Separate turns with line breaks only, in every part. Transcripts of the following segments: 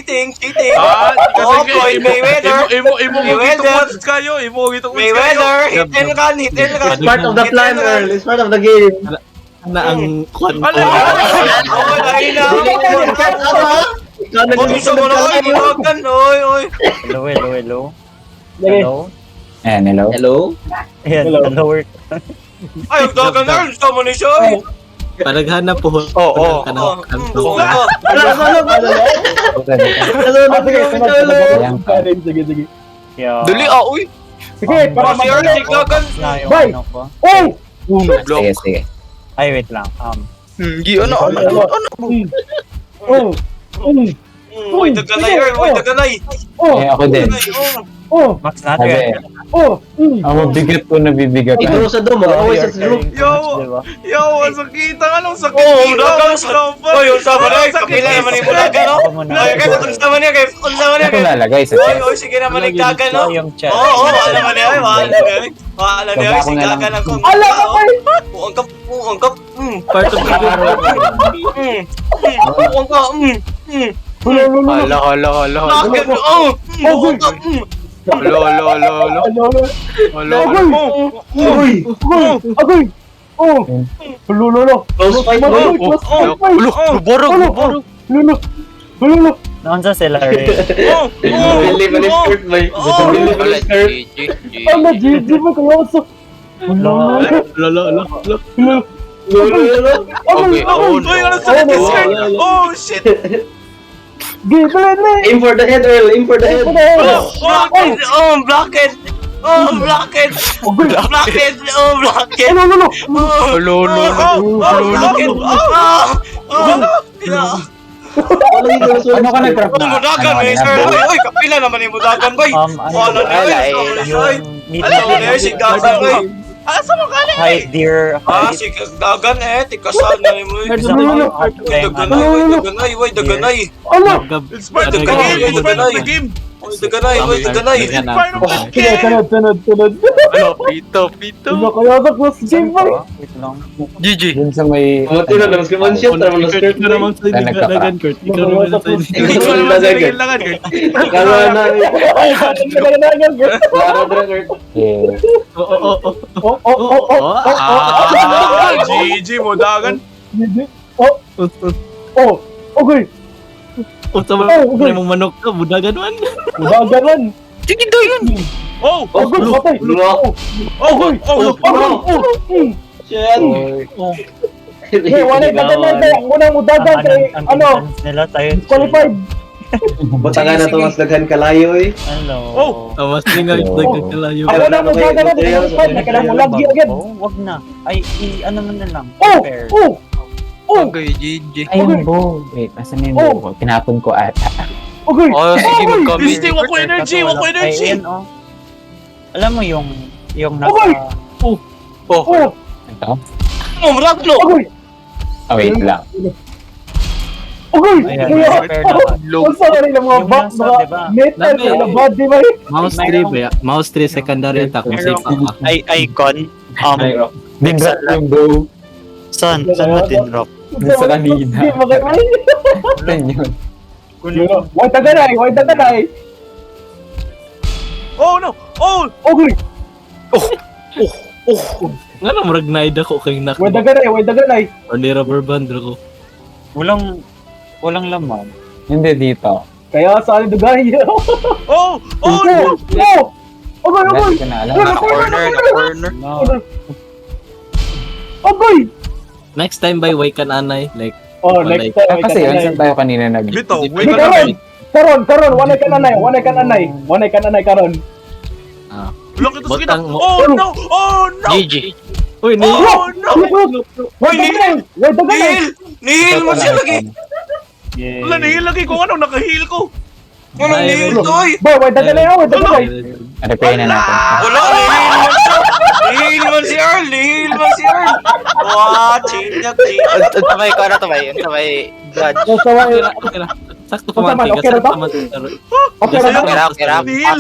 cheating.
Kasi
Floyd Mayweather.
imo gitong kayo, imo gitong
Mayweather, hit and run.
It's part of the plan, Earl. It's part of the game.
Na ang kwan.
Gusto mo na kayo, Logan. Oy.
Hello.
Ayan, hello.
Ayan, hello.
Ay, Logan na. Gusto mo ni Shoy.
Panaghanap po.
Oo.
Sige.
Dali
uy. Sige, para si Logan.
Bye!
Sige.
Ay, wait lang.
Uy, dagalay, Earl. Uy, dagalay.
Eh, ako din.
Max natin.
Ang mabigat ko nabibigat.
Ito sa dome, always sa dome.
Yo, sakit. Anong sakit?
Uy, unsa man ay kapila naman ni Bulaga, no? Ay, kaya unsa man niya, kaya unsa man niya.
Ako lalagay sa
Oy, sige naman nagdagan, no? Oo, alam mo niya, wala niya, si Gaga lang kung... Alam ka pa! Buong kap,
Part of the
Hala.
Bakit? Buong kap,
Close fight,
Naansa sila rin.
Believe in his skirt, boy. Believe in his skirt.
Oh, shit.
Aim for the head, Earl. Aim for the head.
block it!
Ano ka nag-craft na?
Mudagan, sir! Uy, kapila naman yung mudagan, boy! Wala na yun, si Gaga, boy! Asa mo ka na?
Hi, dear.
Si Gagan tikasal na mo. Daganay.
It's part of the game.
Daganay.
Pito.
Wait lang.
GG.
Dun sa may...
Mati na lang, si Mansion, tara mo na skirt.
Ikaw naman sa dagan, Kurt. Ikaw naman sa
Ikaw naman sa kailangan, Kurt.
Kala na. Klaro na, Kurt.
GG mo, dagan.
O sa mga mong manok ka, budagan man.
Oh!
Shit.
Ang nila tayo.
Qualified.
Butangan na to, mas daghan kalayo, eh.
Hello.
Mas tingag kalayo.
Ako na
Wag na. Ay, ano man na lang. Fair.
Okay, GG.
Ayun, bo. Wait, nasan yung bo ko? Tinapon ko ata.
Sige, mag-comment.
Kasi
Wako energy.
Ay, yan, alam mo yung nasa...
Ito?
Muraglo!
Wait lang.
Ayan, fair naman. Yung nasa, diba?
Mouse 3 ba? Mouse 3 secondary attack. Safe ako.
Icon.
Dinrap yung bo.
Saan mo dinrop?
Dun sa kanina. Yan yun.
Why taganay?
Oh, no! Oh!
Nga na, marag naid ako kay nak.
Why taganay?
Or ni rubber band ako.
Walang laman.
Hindi dito.
Kaya saan dugay?
Oh!
Dati ko na alam.
Corner.
No.
Next time by way kan anay. Like,
Next time.
Kasi yun, saan tayo kanina nag...
Bito, wait
Hindi,
na
karon, wanay kananay karon.
Look, ito sa kita.
Botang mo.
Oh, no!
GG.
uy, ni.
Oh, no!
Nihil mo siya lagi.
Wala, nahil lagi kung ano, naka-heal ko.
Anong nihil to, oy?
Repair na natin.
Wala, nihil man si Earl. Chinyak.
Tabay ko na tabay. Judge.
Sakto pa man.
Okay na ba? Okay na.
Nihil.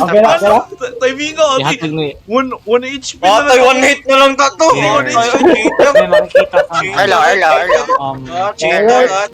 Timing ko.
Ihatag ni.
1 HP
Patay, one hit na lang tato.
May makikita ka.
Chinyak.